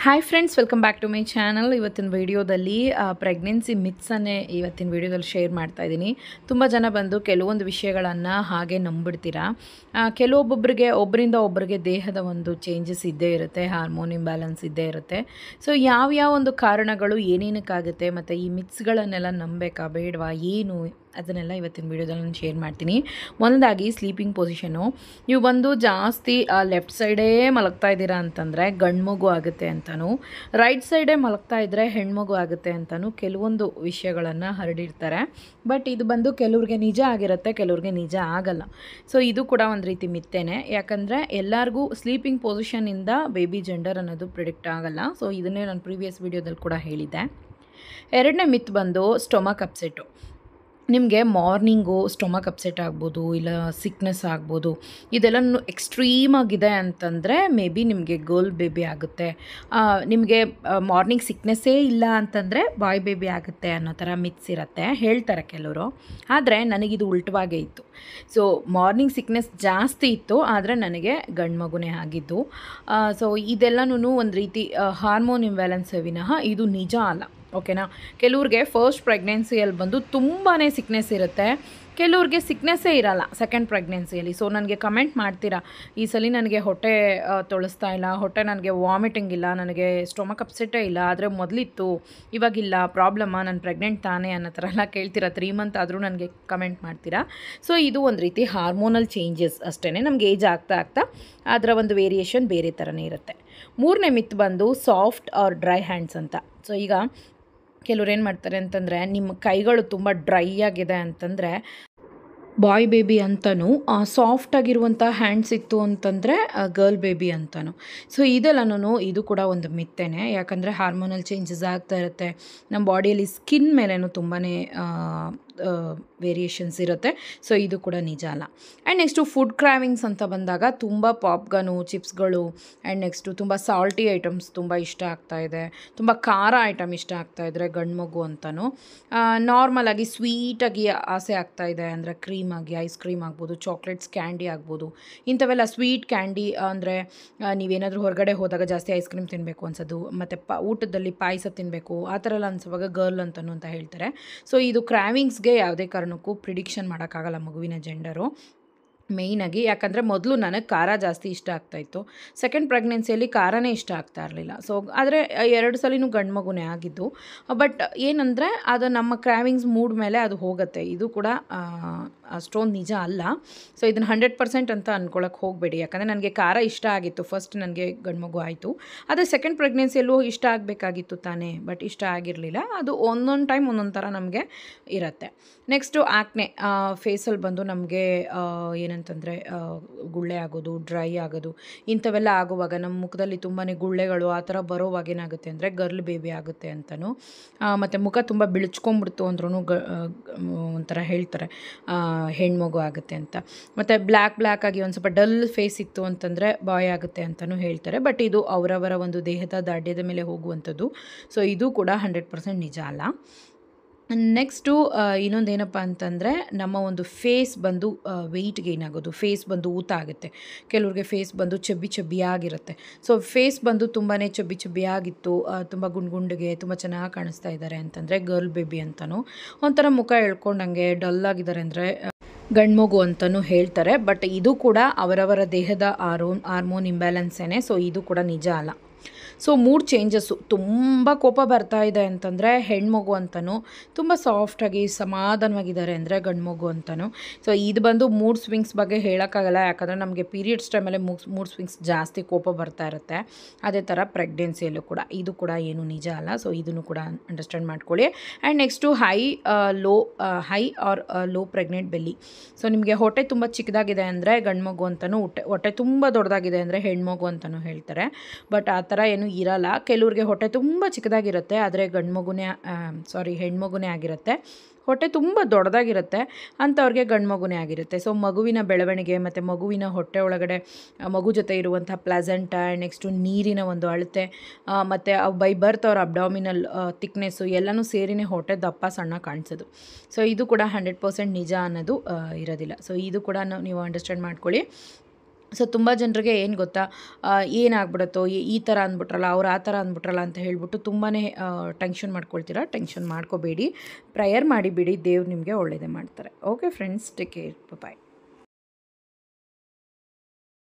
Hi friends, welcome back to my channel. ಇವತ್ತಿನ ವೀಡಿಯೋದಲ್ಲಿ pregnancy ಮಿತ್ಸನ್ನೇ ಇವತ್ತಿನ ವೀಡಿಯೋದಲ್ಲಿ ಶೇರ್ ಮಾಡ್ತಾ ಇದ್ದೀನಿ. ತುಂಬ ಜನ ಬಂದು ಕೆಲವೊಂದು ವಿಷಯಗಳನ್ನು ಹಾಗೆ ನಂಬಿಡ್ತೀರಾ. ಕೆಲವೊಬ್ಬೊಬ್ಬರಿಗೆ ಒಬ್ಬರಿಂದ ಒಬ್ಬರಿಗೆ ದೇಹದ ಒಂದು ಚೇಂಜಸ್ ಇದ್ದೇ ಇರುತ್ತೆ, ಹಾರ್ಮೋನ್ ಇಂಬ್ಯಾಲೆನ್ಸ್ ಇದ್ದೇ ಇರುತ್ತೆ. ಸೊ ಯಾವ್ಯಾವ ಒಂದು ಕಾರಣಗಳು ಏನೇನಕ್ಕಾಗುತ್ತೆ ಮತ್ತು ಈ ಮಿತ್ಸ್ಗಳನ್ನೆಲ್ಲ ನಂಬೇಕಾ ಬೇಡವಾ ಏನು ಅದನ್ನೆಲ್ಲ ಇವತ್ತಿನ ವೀಡಿಯೋದಲ್ಲಿ ನಾನು ಶೇರ್ ಮಾಡ್ತೀನಿ. ಒಂದಾಗಿ ಸ್ಲೀಪಿಂಗ್ ಪೊಸಿಷನು. ನೀವು ಬಂದು ಜಾಸ್ತಿ ಲೆಫ್ಟ್ ಸೈಡೇ ಮಲಗ್ತಾ ಇದ್ದೀರಾ ಅಂತಂದರೆ ಗಂಡು ಮಗು ಆಗುತ್ತೆ ಅಂತಲೂ, ರೈಟ್ ಸೈಡೇ ಮಲಗ್ತಾ ಇದ್ದರೆ ಹೆಣ್ಮಗು ಆಗುತ್ತೆ ಅಂತಲೂ ಕೆಲವೊಂದು ವಿಷಯಗಳನ್ನು ಹರಡಿರ್ತಾರೆ. ಬಟ್ ಇದು ಬಂದು ಕೆಲವ್ರಿಗೆ ನಿಜ ಆಗಿರುತ್ತೆ, ಕೆಲವ್ರಿಗೆ ನಿಜ ಆಗಲ್ಲ. ಸೊ ಇದು ಕೂಡ ಒಂದು ರೀತಿ ಮಿತ್ತೇನೆ. ಯಾಕಂದರೆ ಎಲ್ಲರಿಗೂ ಸ್ಲೀಪಿಂಗ್ ಪೊಸಿಷನಿಂದ ಬೇಬಿ ಜೆಂಡರ್ ಅನ್ನೋದು ಪ್ರಿಡಿಕ್ಟ್ ಆಗಲ್ಲ. ಸೊ ಇದನ್ನೇ ನಾನು ಪ್ರೀವಿಯಸ್ ವೀಡಿಯೋದಲ್ಲಿ ಕೂಡ ಹೇಳಿದ್ದೆ. ಎರಡನೇ ಮಿತ್ ಬಂದು ಸ್ಟೊಮಕ್ ಅಪ್ಸೆಟ್ಟು. ನಿಮಗೆ ಮಾರ್ನಿಂಗು ಸ್ಟೊಮಕ್ ಅಪ್ಸೆಟ್ ಆಗ್ಬೋದು, ಇಲ್ಲ ಸಿಕ್ನೆಸ್ ಆಗ್ಬೋದು. ಇದೆಲ್ಲ ಎಕ್ಸ್ಟ್ರೀಮ್ ಆಗಿದೆ ಅಂತಂದರೆ ಮೇ ಬಿ ನಿಮಗೆ ಗರ್ಲ್ ಬೇಬಿ ಆಗುತ್ತೆ. ನಿಮಗೆ ಮಾರ್ನಿಂಗ್ ಸಿಕ್ನೆಸ್ಸೇ ಇಲ್ಲ ಅಂತಂದರೆ ಬಾಯ್ ಬೇಬಿ ಆಗುತ್ತೆ ಅನ್ನೋ ಥರ ಮಿತ್ಸ್ ಇರುತ್ತೆ, ಹೇಳ್ತಾರೆ ಕೆಲವರು. ಆದರೆ ನನಗಿದು ಉಲ್ಟವಾಗೇ ಇತ್ತು. ಸೊ ಮಾರ್ನಿಂಗ್ ಸಿಕ್ನೆಸ್ ಜಾಸ್ತಿ ಇತ್ತು, ಆದರೆ ನನಗೆ ಗಂಡು ಮಗುನೇ ಆಗಿದ್ದು. ಸೊ ಇದೆಲ್ಲನೂ ಒಂದು ರೀತಿ ಹಾರ್ಮೋನ್ ಇಂಬ್ಯಾಲೆನ್ಸ್ ವಿನಃ ಇದು ನಿಜ ಅಲ್ಲ. ಓಕೆನಾ. ಕೆಲವ್ರಿಗೆ ಫಸ್ಟ್ ಪ್ರೆಗ್ನೆನ್ಸಿಯಲ್ಲಿ ಬಂದು ತುಂಬಾ ಸಿಕ್ನೆಸ್ ಇರುತ್ತೆ, ಕೆಲವ್ರಿಗೆ ಸಿಕ್ನೆಸ್ಸೇ ಇರಲ್ಲ ಸೆಕೆಂಡ್ ಪ್ರೆಗ್ನೆನ್ಸಿಯಲ್ಲಿ. ಸೊ ನನಗೆ ಕಮೆಂಟ್ ಮಾಡ್ತೀರಾ, ಈ ಸಲ ನನಗೆ ಹೊಟ್ಟೆ ತೊಳಸ್ತಾ ಇಲ್ಲ, ಹೊಟ್ಟೆ ನನಗೆ ವಾಮಿಟಿಂಗ್ ಇಲ್ಲ, ನನಗೆ ಸ್ಟೊಮಕ್ ಅಪ್ಸೆಟ್ಟೇ ಇಲ್ಲ, ಆದರೆ ಮೊದಲಿತ್ತು ಇವಾಗಿಲ್ಲ, ಪ್ರಾಬ್ಲಮ್ಮಾ, ನಾನು ಪ್ರೆಗ್ನೆಂಟ್ ತಾನೇ ಅನ್ನೋ ಥರ ಎಲ್ಲ ಕೇಳ್ತೀರಾ. 3 ಮಂತ್ ಆದರೂ ನನಗೆ ಕಮೆಂಟ್ ಮಾಡ್ತೀರಾ. ಸೊ ಇದು ಒಂದು ರೀತಿ ಹಾರ್ಮೋನಲ್ ಚೇಂಜಸ್ ಅಷ್ಟೇ. ನಮಗೆ ಏಜ್ ಆಗ್ತಾ ಆಗ್ತಾ ಅದರ ಒಂದು ವೇರಿಯೇಷನ್ ಬೇರೆ ಥರನೇ ಇರುತ್ತೆ. ಮೂರನೇ ಮಿತ್ ಬಂದು ಸಾಫ್ಟ್ ಆರ್ ಡ್ರೈ ಹ್ಯಾಂಡ್ಸ್ ಅಂತ. ಸೊ ಈಗ ಕೆಲವ್ರು ಏನು ಮಾಡ್ತಾರೆ ಅಂತಂದರೆ, ನಿಮ್ಮ ಕೈಗಳು ತುಂಬ ಡ್ರೈ ಆಗಿದೆ ಅಂತಂದರೆ ಬಾಯ್ ಬೇಬಿ ಅಂತಲೂ, ಸಾಫ್ಟಾಗಿರುವಂಥ ಹ್ಯಾಂಡ್ಸ್ ಇತ್ತು ಅಂತಂದರೆ ಗರ್ಲ್ ಬೇಬಿ ಅಂತಲೂ. ಸೊ ಇದೆಲ್ಲನೂ ಇದು ಕೂಡ ಒಂದು ಮಿತ್ತೇನೆ. ಯಾಕಂದರೆ ಹಾರ್ಮೋನಲ್ ಚೇಂಜಸ್ ಆಗ್ತಾ ಇರುತ್ತೆ, ನಮ್ಮ ಬಾಡಿಯಲ್ಲಿ ಸ್ಕಿನ್ ಮೇಲೇನೂ ತುಂಬಾ ವೇರಿಯೇಷನ್ಸ್ ಇರುತ್ತೆ. ಸೊ ಇದು ಕೂಡ ನಿಜ ಅಲ್ಲ. ಆ್ಯಂಡ್ ನೆಕ್ಸ್ಟು ಫುಡ್ ಕ್ರಾವಿಂಗ್ಸ್ ಅಂತ ಬಂದಾಗ ತುಂಬ ಪಾಪ್ಕಾರ್ನು, ಚಿಪ್ಸ್ಗಳು, ಆ್ಯಂಡ್ ನೆಕ್ಸ್ಟು ತುಂಬ ಸಾಲ್ಟಿ ಐಟಮ್ಸ್ ತುಂಬ ಇಷ್ಟ ಆಗ್ತಾಯಿದೆ, ತುಂಬ ಖಾರ ಐಟಮ್ ಇಷ್ಟ ಆಗ್ತಾಯಿದ್ರೆ ಗಂಡು ಮಗು ಅಂತಲೂ. ನಾರ್ಮಲಾಗಿ ಸ್ವೀಟಾಗಿ ಆಸೆ ಆಗ್ತಾಯಿದೆ ಅಂದರೆ ಕ್ರೀಮ್ ಆಗಿ ಐಸ್ ಕ್ರೀಮ್ ಆಗ್ಬೋದು, ಚಾಕ್ಲೇಟ್ಸ್, ಕ್ಯಾಂಡಿ ಆಗ್ಬೋದು. ಇಂಥವೆಲ್ಲ ಸ್ವೀಟ್ ಕ್ಯಾಂಡಿ ಅಂದರೆ ನೀವೇನಾದರೂ ಹೊರಗಡೆ ಹೋದಾಗ ಜಾಸ್ತಿ ಐಸ್ ಕ್ರೀಮ್ ತಿನ್ನಬೇಕು ಅನ್ಸೋದು, ಮತ್ತು ಊಟದಲ್ಲಿ ಪಾಯಸ ತಿನ್ನಬೇಕು ಆ ಥರ ಎಲ್ಲ ಅನ್ಸೋವಾಗ ಗರ್ಲ್ ಅಂತಲೂ ಅಂತ ಹೇಳ್ತಾರೆ. ಸೊ ಇದು ಕ್ರಾವಿಂಗ್ಸ್ಗೆ ಯಾವುದೇ ಕಾರಣಕ್ಕೂ ಪ್ರಿಡಿಕ್ಷನ್ ಮಾಡೋಕ್ಕಾಗಲ್ಲ ಮಗುವಿನ ಜೆಂಡರು ಮೇಯ್ನಾಗಿ. ಯಾಕಂದರೆ ಮೊದಲು ನನಗೆ ಖಾರ ಜಾಸ್ತಿ ಇಷ್ಟ ಆಗ್ತಾಯಿತ್ತು, ಸೆಕೆಂಡ್ ಪ್ರೆಗ್ನೆನ್ಸಿಯಲ್ಲಿ ಖಾರನೇ ಇಷ್ಟ ಆಗ್ತಾ ಇರಲಿಲ್ಲ. ಸೊ ಆದರೆ 2 ಸಲಿನೂ ಗಂಡು ಮಗುನೇ ಆಗಿದ್ದು. ಬಟ್ ಏನಂದರೆ ಅದು ನಮ್ಮ ಕ್ರಾವಿಂಗ್ಸ್ ಮೂಡ್ ಮೇಲೆ ಅದು ಹೋಗುತ್ತೆ. ಇದು ಕೂಡ ಅಷ್ಟೊಂದು ನಿಜ ಅಲ್ಲ. ಸೊ ಇದನ್ನು 100% ಅಂತ ಅಂದ್ಕೊಳ್ಳೋಕೆ ಹೋಗಬೇಡಿ. ಯಾಕಂದರೆ ನನಗೆ ಖಾರ ಇಷ್ಟ ಆಗಿತ್ತು ಫಸ್ಟ್, ನನಗೆ ಗಂಡು ಮಗು ಆಯಿತು. ಆದರೆ ಸೆಕೆಂಡ್ ಪ್ರೆಗ್ನೆನ್ಸಿಯಲ್ಲೂ ಇಷ್ಟ ಆಗಬೇಕಾಗಿತ್ತು ತಾನೇ, ಬಟ್ ಇಷ್ಟ ಆಗಿರಲಿಲ್ಲ. ಅದು ಒಂದೊಂದು ಟೈಮ್ ಒಂದೊಂದು ಥರ ನಮಗೆ ಇರುತ್ತೆ. ನೆಕ್ಸ್ಟು ಆಕ್ನೆ. ಫೇಸಲ್ಲಿ ಬಂದು ನಮಗೆ ಏನಂತಂದರೆ ಗುಳ್ಳೆ ಆಗೋದು, ಡ್ರೈ ಆಗೋದು, ಇಂಥವೆಲ್ಲ ಆಗುವಾಗ ನಮ್ಮ ಮುಖದಲ್ಲಿ ತುಂಬಾ ಗುಳ್ಳೆಗಳು ಆ ಥರ ಬರೋವಾಗ ಏನಾಗುತ್ತೆ ಅಂದರೆ ಗರ್ಲ್ ಬೇಬಿ ಆಗುತ್ತೆ ಅಂತಲೂ. ಮತ್ತು ಮುಖ ತುಂಬ ಬಿಳಿಚ್ಕೊಂಡ್ಬಿಡ್ತು ಅಂದ್ರೂ ಒಂಥರ ಹೇಳ್ತಾರೆ ಹೆಣ್ಮಗು ಆಗುತ್ತೆ ಅಂತ. ಮತ್ತು ಬ್ಲ್ಯಾಕ್ ಆಗಿ ಒಂದು ಸ್ವಲ್ಪ ಡಲ್ ಫೇಸ್ ಇತ್ತು ಅಂತಂದರೆ ಬಾಯ್ ಆಗುತ್ತೆ ಅಂತಲೂ ಹೇಳ್ತಾರೆ. ಬಟ್ ಇದು ಅವರವರ ಒಂದು ದೇಹದ ದಾಢ್ಯದ ಮೇಲೆ ಹೋಗುವಂಥದ್ದು. ಸೊ ಇದು ಕೂಡ 100% ನಿಜ ಅಲ್ಲ. ನೆಕ್ಸ್ಟು ಇನ್ನೊಂದೇನಪ್ಪ ಅಂತಂದರೆ, ನಮ್ಮ ಒಂದು ಫೇಸ್ ಬಂದು ವೆಯ್ಟ್ ಗೇನ್ ಆಗೋದು, ಫೇಸ್ ಬಂದು ಊತ ಆಗುತ್ತೆ. ಕೆಲವ್ರಿಗೆ ಫೇಸ್ ಬಂದು ಚಬ್ಬಿಯಾಗಿರುತ್ತೆ. ಸೊ ಫೇಸ್ ಬಂದು ತುಂಬಾ ಚಬ್ಬಿಯಾಗಿತ್ತು, ತುಂಬ ಗುಂಡಿಗೆ ತುಂಬ ಚೆನ್ನಾಗಿ ಕಾಣಿಸ್ತಾ ಇದ್ದಾರೆ ಅಂತಂದರೆ ಗರ್ಲ್ ಬೇಬಿ ಅಂತಲೂ. ಒಂಥರ ಮುಖ ಎಳ್ಕೊಂಡಂಗೆ ಡಲ್ ಆಗಿದ್ದಾರೆ ಅಂದರೆ ಗಂಡು ಮಗು ಅಂತಲೂ ಹೇಳ್ತಾರೆ. ಬಟ್ ಇದು ಕೂಡ ಅವರವರ ದೇಹದ ಹಾರ್ಮೋನ್ ಇಂಬ್ಯಾಲೆನ್ಸೇನೆ. ಸೊ ಇದು ಕೂಡ ನಿಜ ಅಲ್ಲ. ಸೊ ಮೂಡ್ ಚೇಂಜಸ್ಸು, ತುಂಬ ಕೋಪ ಬರ್ತಾ ಇದೆ ಅಂತಂದರೆ ಹೆಣ್ಮಗು ಅಂತಲೂ, ತುಂಬ ಸಾಫ್ಟಾಗಿ ಸಮಾಧಾನವಾಗಿದ್ದಾರೆ ಅಂದರೆ ಗಂಡು ಮಗು ಅಂತಲೂ. ಸೊ ಇದು ಬಂದು ಮೂಡ್ ಸ್ವಿಂಗ್ಸ್ ಬಗ್ಗೆ ಹೇಳೋಕ್ಕಾಗಲ್ಲ. ಯಾಕಂದರೆ ನಮಗೆ ಪೀರಿಯಡ್ಸ್ ಟೈಮಲ್ಲಿ ಮೂಡ್ ಸ್ವಿಂಗ್ಸ್ ಜಾಸ್ತಿ ಕೋಪ ಬರ್ತಾ ಇರುತ್ತೆ. ಅದೇ ಥರ ಪ್ರೆಗ್ನೆನ್ಸಿಯಲ್ಲೂ ಕೂಡ ಇದು ಕೂಡ ಏನು ನಿಜ ಅಲ್ಲ. ಸೊ ಇದನ್ನು ಕೂಡ ಅಂಡರ್ಸ್ಟ್ಯಾಂಡ್ ಮಾಡ್ಕೊಳ್ಳಿ. And next high or low pregnant belly. So ನಿಮಗೆ ಹೊಟ್ಟೆ ತುಂಬ ಚಿಕ್ಕದಾಗಿದೆ ಅಂದರೆ ಗಂಡು ಮಗು ಅಂತಲೂ, ಹೊಟ್ಟೆ ತುಂಬ ದೊಡ್ಡದಾಗಿದೆ ಅಂದರೆ ಹೆಣ್ಮಗು ಅಂತಲೂ ಹೇಳ್ತಾರೆ. ಬಟ್ ಆ ಥರ ಏನು ಇರಲ್ಲ. ಕೆಲವ್ರಿಗೆ ಹೊಟ್ಟೆ ತುಂಬ ಚಿಕ್ಕದಾಗಿರುತ್ತೆ, ಆದರೆ ಹೆಣ್ಮಗುನೇ ಆಗಿರುತ್ತೆ. ಹೊಟ್ಟೆ ತುಂಬ ದೊಡ್ಡದಾಗಿರುತ್ತೆ ಅಂಥವ್ರಿಗೆ ಗಂಡು ಮಗುನೇ ಆಗಿರುತ್ತೆ. ಸೊ ಮಗುವಿನ ಬೆಳವಣಿಗೆ ಮತ್ತು ಮಗುವಿನ ಹೊಟ್ಟೆ ಒಳಗಡೆ ಮಗು ಜೊತೆ ಇರುವಂಥ ಪ್ಲೆಸೆಂಟ, ನೆಕ್ಸ್ಟು ನೀರಿನ ಒಂದು ಅಳತೆ, ಮತ್ತು ಬೈ ಬರ್ತ್ ಅವ್ರ ಅಬ್ಡಾಮಿನಲ್ ಥಿಕ್ನೆಸ್ಸು ಎಲ್ಲನೂ ಸೇರಿನೇ ಹೊಟ್ಟೆ ದಪ್ಪ ಸಣ್ಣ ಕಾಣಿಸೋದು. ಸೊ ಇದು ಕೂಡ 100% ನಿಜ ಅನ್ನೋದು ಇರೋದಿಲ್ಲ. ಸೊ ಇದು ಕೂಡ ನೀವು ಅಂಡರ್ಸ್ಟ್ಯಾಂಡ್ ಮಾಡ್ಕೊಳ್ಳಿ. ಸೊ ತುಂಬ ಜನರಿಗೆ ಏನು ಗೊತ್ತಾ, ಏನಾಗ್ಬಿಡುತ್ತೋ, ಈ ಥರ ಅಂದ್ಬಿಟ್ರಲ್ಲ, ಅವ್ರು ಆ ಥರ ಅಂದ್ಬಿಟ್ರಲ್ಲ ಅಂತ ಹೇಳ್ಬಿಟ್ಟು ತುಂಬಾ ಟೆನ್ಷನ್ ಮಾಡ್ಕೊಳ್ತೀರಾ. ಟೆನ್ಷನ್ ಮಾಡ್ಕೋಬೇಡಿ, ಪ್ರೇಯರ್ ಮಾಡಿಬಿಡಿ, ದೇವ್ರು ನಿಮಗೆ ಒಳ್ಳೆಯದೇ ಮಾಡ್ತಾರೆ. ಓಕೆ ಫ್ರೆಂಡ್ಸ್, ಟೇಕ್ ಕೇರ್, ಬಾಯ್.